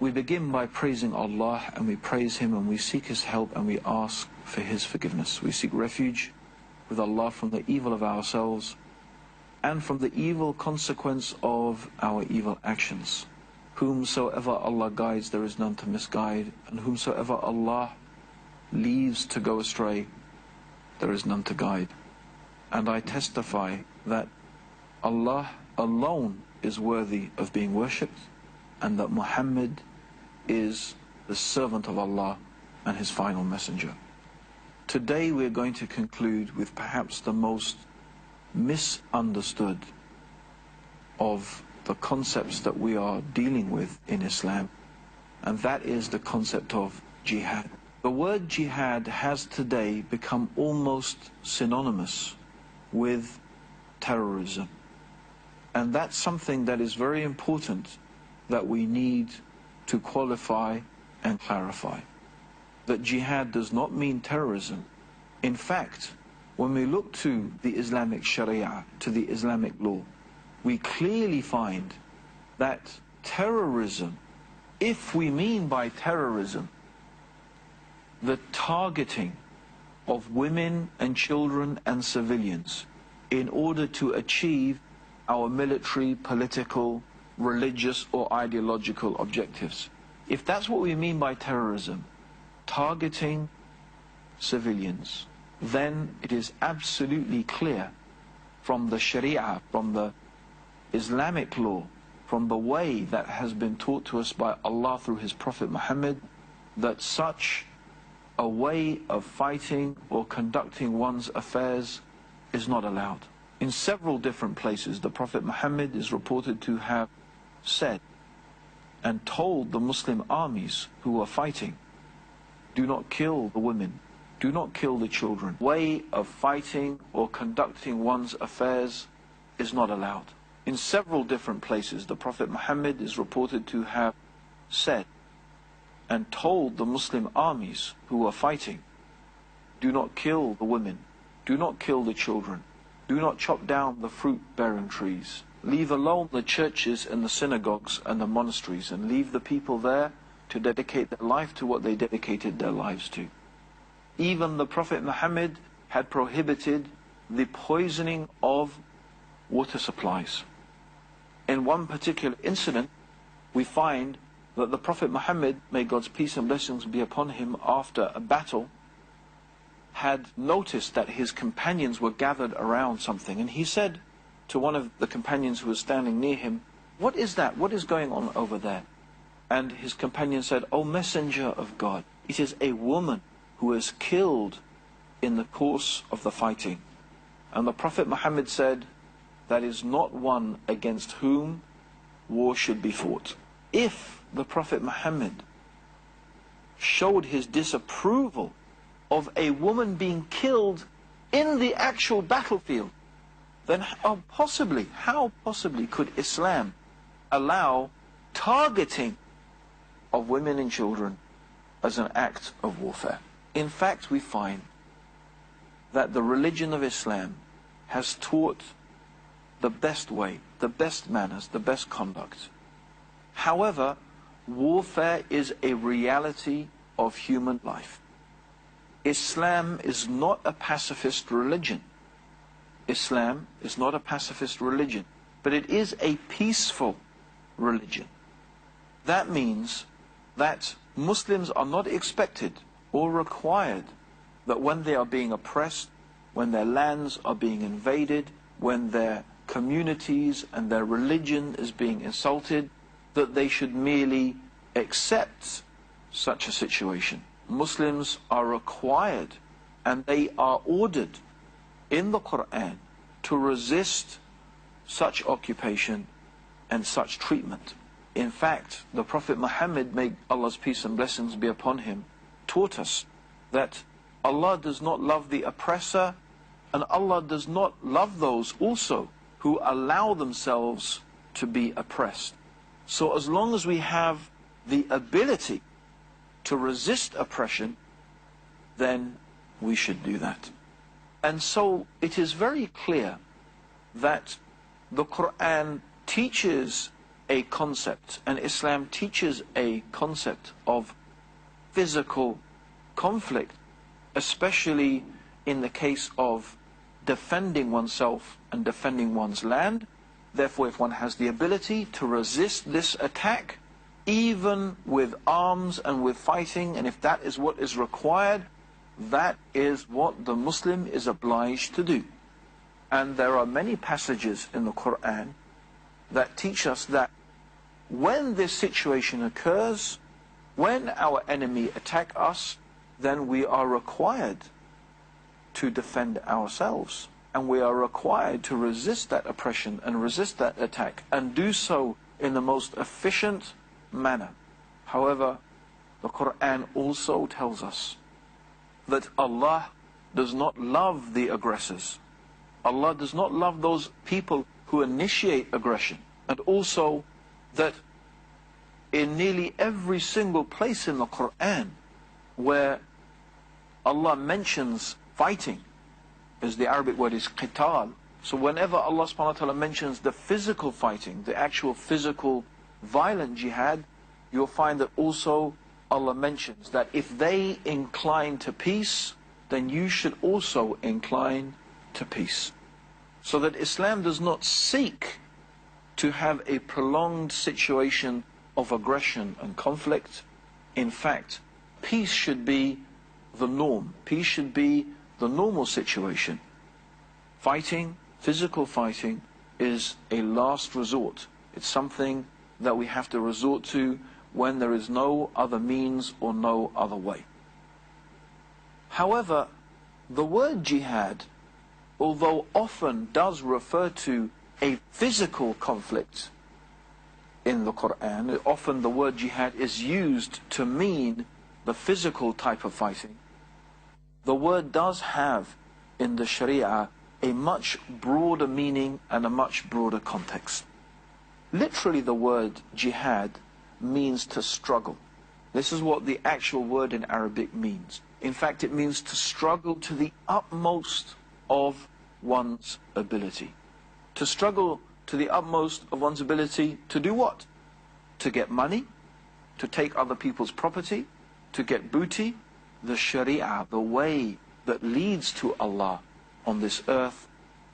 We begin by praising Allah, and we praise Him and we seek His help and we ask for His forgiveness. We seek refuge with Allah from the evil of ourselves and from the evil consequence of our evil actions. Whomsoever Allah guides, there is none to misguide, and whomsoever Allah leaves to go astray, there is none to guide. And I testify that Allah alone is worthy of being worshipped, and that Muhammad is the servant of Allah and His final messenger. Today we're going to conclude with perhaps the most misunderstood of the concepts that we are dealing with in Islam, and that is the concept of jihad. The word jihad has today become almost synonymous with terrorism, and that's something that is very important that we need to qualify and clarify. That jihad does not mean terrorism. In fact, when we look to the Islamic Sharia, to the Islamic law, we clearly find that terrorism, if we mean by terrorism the targeting of women and children and civilians in order to achieve our military, political, religious or ideological objectives. If that's what we mean by terrorism, targeting civilians, then it is absolutely clear from the Sharia, from the Islamic law, from the way that has been taught to us by Allah through His Prophet Muhammad, that such a way of fighting or conducting one's affairs is not allowed. In several different places, the Prophet Muhammad is reported to have said and told the Muslim armies who were fighting, do not kill the women, do not kill the children. Way of fighting or conducting one's affairs is not allowed. In several different places, the Prophet Muhammad is reported to have said and told the Muslim armies who were fighting, do not kill the women, do not kill the children, do not chop down the fruit-bearing trees. Leave alone the churches and the synagogues and the monasteries, and leave the people there to dedicate their life to what they dedicated their lives to. Even the Prophet Muhammad had prohibited the poisoning of water supplies. In one particular incident, we find that the Prophet Muhammad, may God's peace and blessings be upon him, after a battle, had noticed that his companions were gathered around something, and he said to one of the companions who was standing near him, "What is that? What is going on over there?" And his companion said, "O Messenger of God, it is a woman who was killed in the course of the fighting." And the Prophet Muhammad said, "That is not one against whom war should be fought." If the Prophet Muhammad showed his disapproval of a woman being killed in the actual battlefield, then how possibly could Islam allow targeting of women and children as an act of warfare? In fact, we find that the religion of Islam has taught the best way, the best manners, the best conduct. However, warfare is a reality of human life. Islam is not a pacifist religion. Islam is not a pacifist religion, but it is a peaceful religion. That means that Muslims are not expected or required that when they are being oppressed, when their lands are being invaded, when their communities and their religion is being insulted, that they should merely accept such a situation. Muslims are required and they are ordered in the Quran to resist such occupation and such treatment. In fact, the Prophet Muhammad, may Allah's peace and blessings be upon him, taught us that Allah does not love the oppressor, and Allah does not love those also who allow themselves to be oppressed. So as long as we have the ability to resist oppression, then we should do that. And so it is very clear that the Quran teaches a concept, and Islam teaches a concept of physical conflict, especially in the case of defending oneself and defending one's land. Therefore, if one has the ability to resist this attack, even with arms and with fighting, and if that is what is required, that is what the Muslim is obliged to do. And there are many passages in the Quran that teach us that when this situation occurs, when our enemy attack us, then we are required to defend ourselves. And we are required to resist that oppression and resist that attack, and do so in the most efficient manner. However, the Quran also tells us that Allah does not love the aggressors. Allah does not love those people who initiate aggression. And also that in nearly every single place in the Quran where Allah mentions fighting, as the Arabic word is qital. So whenever Allah subhanahu wa ta'ala mentions the physical fighting, the actual physical violent jihad, you'll find that also Allah mentions that if they incline to peace, then you should also incline to peace. So that Islam does not seek to have a prolonged situation of aggression and conflict. In fact, peace should be the norm. Peace should be the normal situation. Fighting, physical fighting, is a last resort. It's something that we have to resort to when there is no other means or no other way. However, the word jihad, although often does refer to a physical conflict in the Quran, often the word jihad is used to mean the physical type of fighting. The word does have in the Sharia a much broader meaning and a much broader context. Literally, the word jihad means to struggle. This is what the actual word in Arabic means. In fact, it means to struggle to the utmost of one's ability. To struggle to the utmost of one's ability to do what? To get money, to take other people's property, to get booty. The Sharia, the way that leads to Allah on this earth,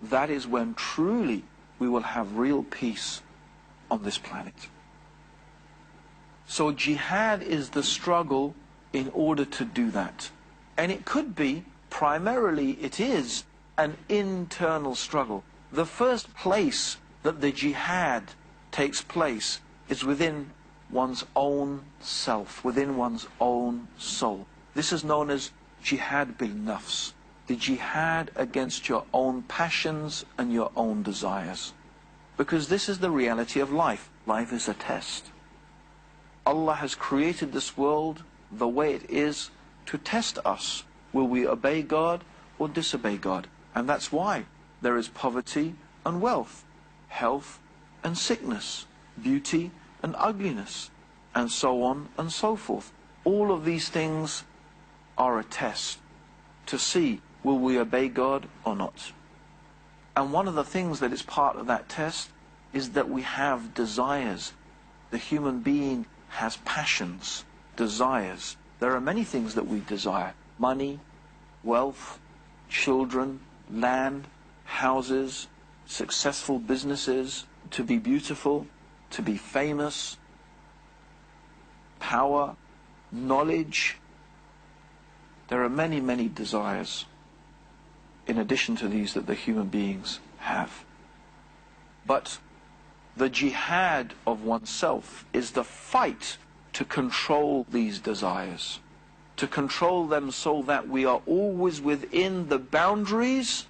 that is when truly we will have real peace on this planet. So jihad is the struggle in order to do that. And it could be, primarily it is, an internal struggle. The first place that the jihad takes place is within one's own self, within one's own soul. This is known as jihad bil nafs, the jihad against your own passions and your own desires. Because this is the reality of life. Life is a test. Allah has created this world the way it is to test us. Will we obey God or disobey God? And that's why there is poverty and wealth, health and sickness, beauty and ugliness, and so on and so forth. All of these things are a test to see, will we obey God or not? And one of the things that is part of that test is that we have desires. The human being has passions, desires. There are many things that we desire: money, wealth, children, land, houses, successful businesses, to be beautiful, to be famous, power, knowledge. There are many, many desires in addition to these that the human beings have. But the jihad of oneself is the fight to control these desires, to control them so that we are always within the boundaries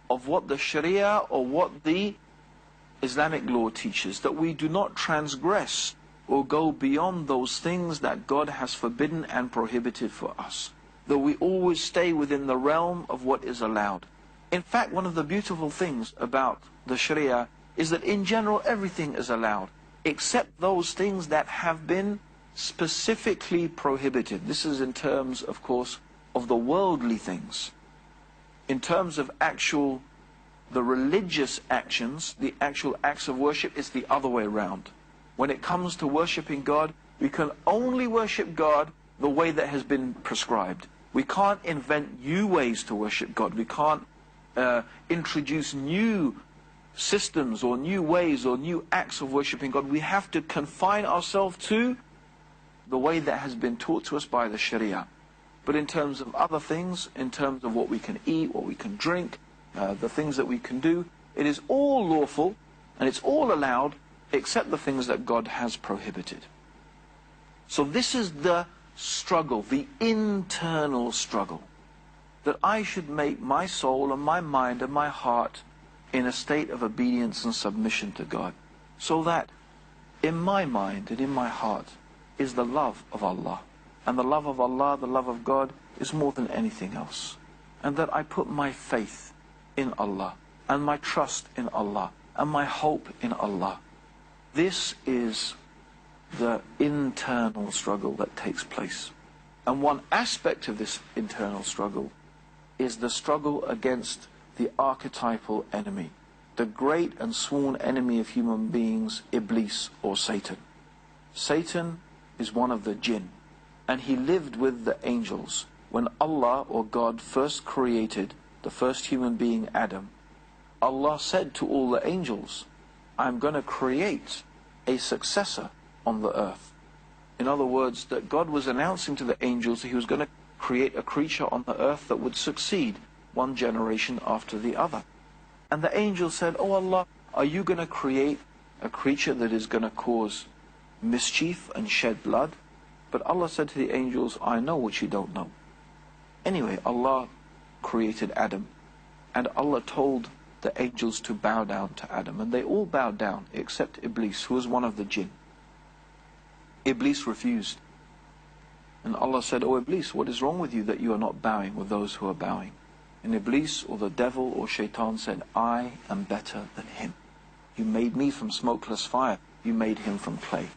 of what the Sharia or what the Islamic law teaches, that we do not transgress or go beyond those things that God has forbidden and prohibited for us, that we always stay within the realm of what is allowed. In fact, one of the beautiful things about the Sharia is that in general everything is allowed, except those things that have been specifically prohibited. This is in terms, of course, of the worldly things. In terms of the religious actions, the actual acts of worship, is the other way around. When it comes to worshipping God, we can only worship God the way that has been prescribed. We can't invent new ways to worship God. We can't introduce new systems or new ways or new acts of worshipping God. We have to confine ourselves to the way that has been taught to us by the Sharia. But in terms of other things, in terms of what we can eat, what we can drink, the things that we can do, it is all lawful and it's all allowed except the things that God has prohibited. So this is the struggle, the internal struggle, that I should make my soul and my mind and my heart in a state of obedience and submission to God, so that in my mind and in my heart is the love of Allah. And the love of Allah, the love of God, is more than anything else. And that I put my faith in Allah, and my trust in Allah, and my hope in Allah. This is the internal struggle that takes place. And one aspect of this internal struggle is the struggle against the archetypal enemy, the great and sworn enemy of human beings, Iblis or Satan. Satan is one of the jinn, and he lived with the angels. When Allah or God first created the first human being, Adam, Allah said to all the angels, I'm going to create a successor on the earth. In other words, that God was announcing to the angels that he was going to create a creature on the earth that would succeed one generation after the other. And the angels said, oh Allah, are you going to create a creature that is going to cause mischief and shed blood? But Allah said to the angels, I know what you don't know. Anyway, Allah created Adam, and Allah told the angels to bow down to Adam, and they all bowed down except Iblis, who was one of the jinn. Iblis refused. And Allah said, oh Iblis, what is wrong with you that you are not bowing with those who are bowing? And Iblis, or the devil, or Shaitan said, I am better than him. You made me from smokeless fire. You made him from clay.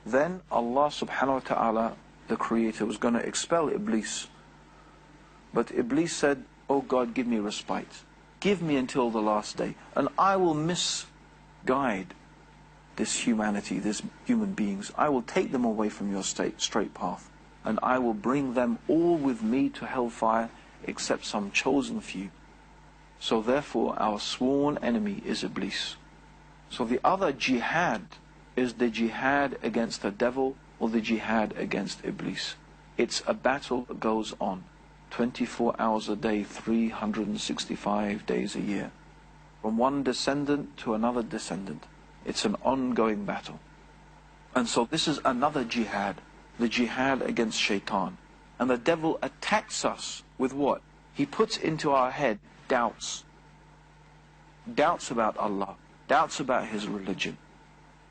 Then Allah subhanahu wa ta'ala, the Creator, was going to expel Iblis. But Iblis said, oh God, give me respite. Give me until the last day, and I will misguide this humanity, these human beings. I will take them away from your straight path, and I will bring them all with me to hellfire except some chosen few. So therefore our sworn enemy is Iblis. So the other jihad is the jihad against the devil, or the jihad against Iblis. It's a battle that goes on 24 hours a day, 365 days a year, from one descendant to another descendant. It's an ongoing battle. And so this is another jihad, the jihad against Shaitan. And the devil attacks us with what? He puts into our head doubts. Doubts about Allah, doubts about his religion.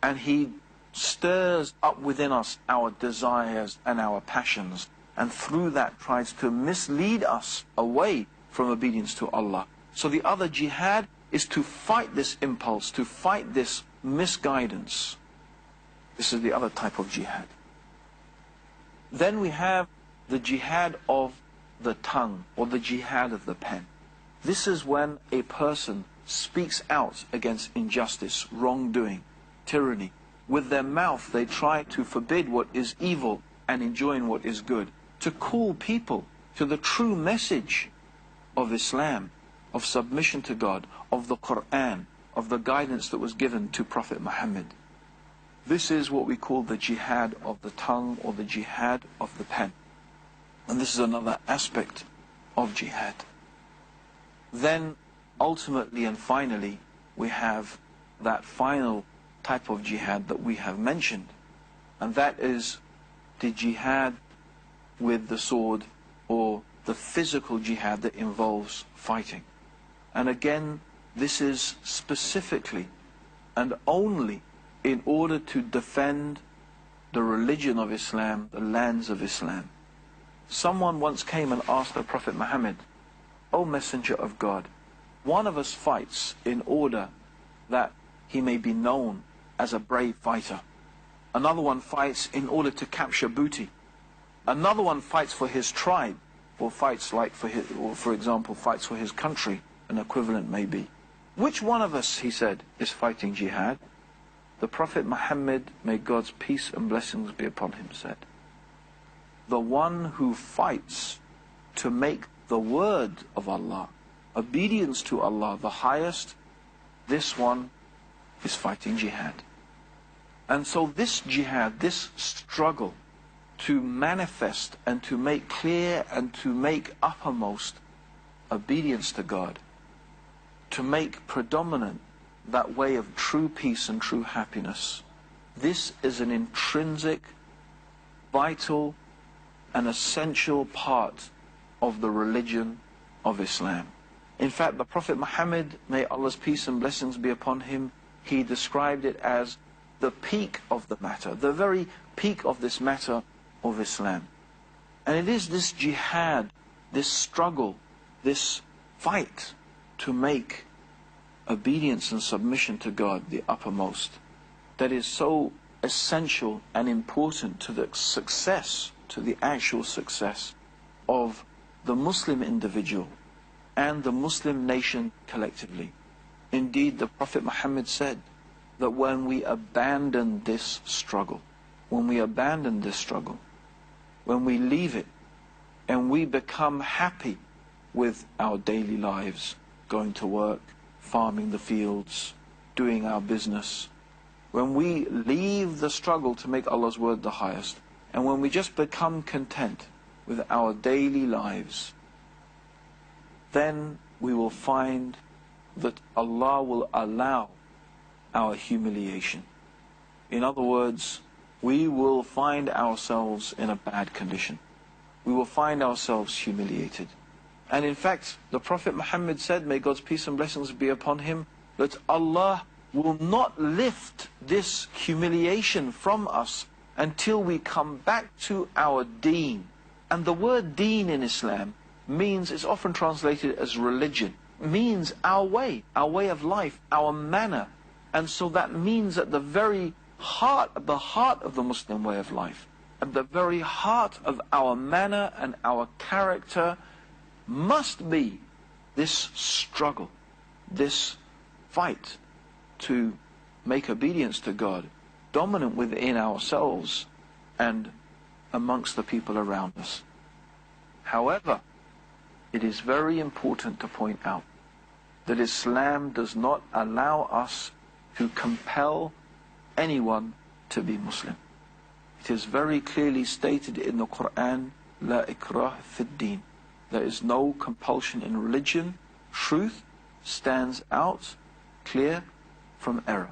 And he stirs up within us our desires and our passions, and through that tries to mislead us away from obedience to Allah. So the other jihad is to fight this impulse, to fight this misguidance. This is the other type of jihad. Then we have the jihad of the tongue, or the jihad of the pen. This is when a person speaks out against injustice, wrongdoing, tyranny. With their mouth they try to forbid what is evil and enjoin what is good, to call people to the true message of Islam, of submission to God, of the Quran, of the guidance that was given to Prophet Muhammad. This is what we call the jihad of the tongue, or the jihad of the pen. And this is another aspect of jihad. Then ultimately and finally we have that final type of jihad that we have mentioned, and that is the jihad with the sword, or the physical jihad that involves fighting. And again, this is specifically and only in order to defend the religion of Islam, the lands of Islam. Someone once came and asked the Prophet Muhammad, O Messenger of God, one of us fights in order that he may be known as a brave fighter. Another one fights in order to capture booty. Another one fights for his tribe, or fights like for his, or for example, fights for his country, an equivalent may be. Which one of us, he said, is fighting jihad? The Prophet Muhammad, may God's peace and blessings be upon him, said, the one who fights to make the word of Allah, obedience to Allah, the highest, this one is fighting jihad. And so this jihad, this struggle to manifest and to make clear and to make uppermost obedience to God, to make predominant that way of true peace and true happiness, this is an intrinsic, vital and essential part of the religion of Islam. In fact, the Prophet Muhammad, may Allah's peace and blessings be upon him, he described it as the peak of the matter, the very peak of this matter of Islam. And it is this jihad, this struggle, this fight to make obedience and submission to God the uppermost, that is so essential and important to the success, to the actual success of the Muslim individual and the Muslim nation collectively. Indeed, the Prophet Muhammad said that when we abandon this struggle, when we leave it and we become happy with our daily lives, going to work, farming the fields, doing our business, when we leave the struggle to make Allah's word the highest, and when we just become content with our daily lives, then we will find that Allah will allow our humiliation. In other words, we will find ourselves in a bad condition. We will find ourselves humiliated. And in fact, the Prophet Muhammad said, may God's peace and blessings be upon him, that Allah will not lift this humiliation from us until we come back to our deen. And the word deen in Islam means, it's often translated as religion, means our way of life, our manner. And so that means at the very heart of the Muslim way of life, at the very heart of our manner and our character, must be this struggle, this fight to make obedience to God dominant within ourselves and amongst the people around us. However, it is very important to point out that Islam does not allow us to compel anyone to be Muslim. It is very clearly stated in the Quran, La ikrah fid din. There is no compulsion in religion. Truth stands out clear from error.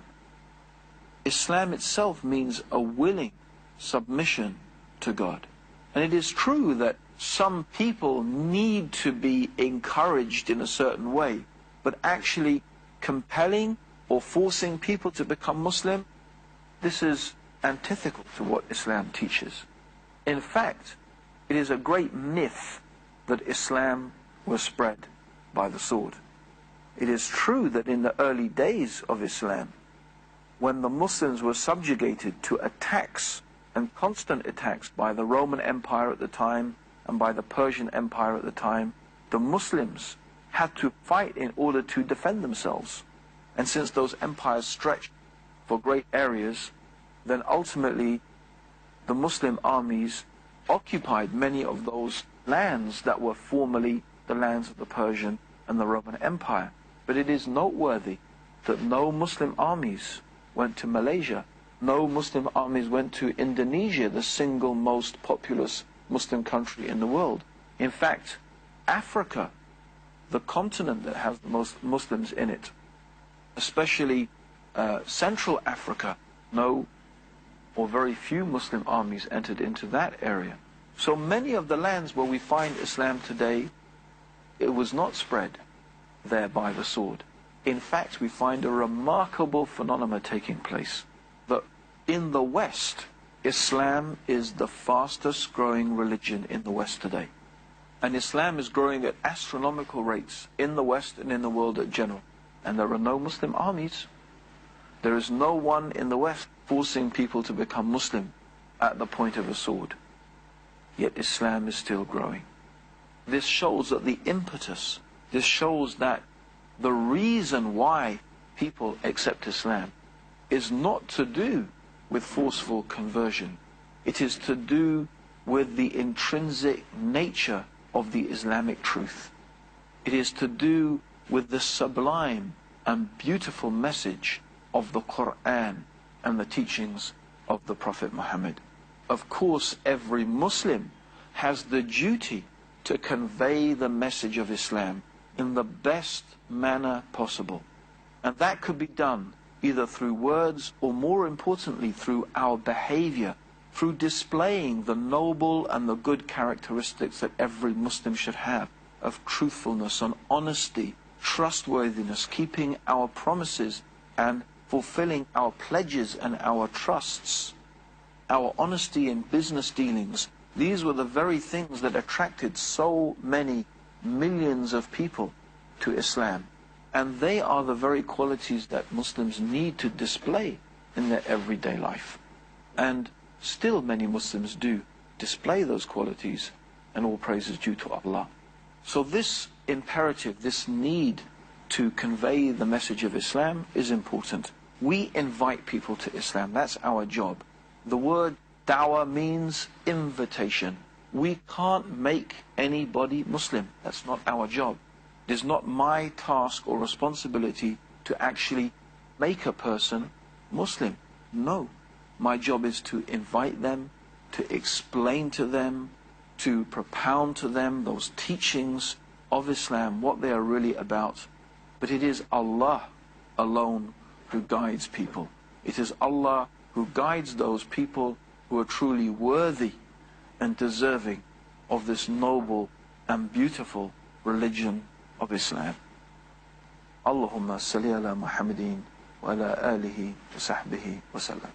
Islam itself means a willing submission to God. And it is true that some people need to be encouraged in a certain way, but actually compelling or forcing people to become Muslim, this is antithetical to what Islam teaches. In fact, it is a great myth that Islam was spread by the sword. It is true that in the early days of Islam, when the Muslims were subjugated to attacks and constant attacks by the Roman Empire at the time and by the Persian Empire at the time, the Muslims had to fight in order to defend themselves. And since those empires stretched for great areas, then ultimately the Muslim armies occupied many of those lands that were formerly the lands of the Persian and the Roman Empire. But it is noteworthy that no Muslim armies went to Malaysia, no Muslim armies went to Indonesia, the single most populous Muslim country in the world. In fact, Africa, the continent that has the most Muslims in it, especially Central Africa, no or very few Muslim armies entered into that area. So many of the lands where we find Islam today, it was not spread there by the sword. In fact, we find a remarkable phenomenon taking place, that in the West, Islam is the fastest growing religion in the West today. And Islam is growing at astronomical rates in the West and in the world in general. And there are no Muslim armies. There is no one in the West forcing people to become Muslim at the point of a sword. Yet Islam is still growing. This shows that the impetus, this shows that the reason why people accept Islam is not to do with forceful conversion. It is to do with the intrinsic nature of the Islamic truth. It is to do with the sublime and beautiful message of the Quran and the teachings of the Prophet Muhammad. Of course, every Muslim has the duty to convey the message of Islam in the best manner possible. And that could be done either through words or, more importantly, through our behavior, through displaying the noble and the good characteristics that every Muslim should have of truthfulness and honesty, trustworthiness, keeping our promises and fulfilling our pledges and our trusts, our honesty in business dealings. These were the very things that attracted so many millions of people to Islam. And they are the very qualities that Muslims need to display in their everyday life. And still many Muslims do display those qualities, and all praise is due to Allah. So this imperative, this need to convey the message of Islam is important. We invite people to Islam. That's our job. The word da'wah means invitation. We can't make anybody Muslim. That's not our job. It is not my task or responsibility to actually make a person Muslim. No. My job is to invite them, to explain to them, to propound to them those teachings of Islam, what they are really about. But it is Allah alone who guides people. It is Allah who guides those people who are truly worthy and deserving of this noble and beautiful religion of Islam. Allahumma salli ala Muhammadin wa ala alihi wa sahbihi wa sallam.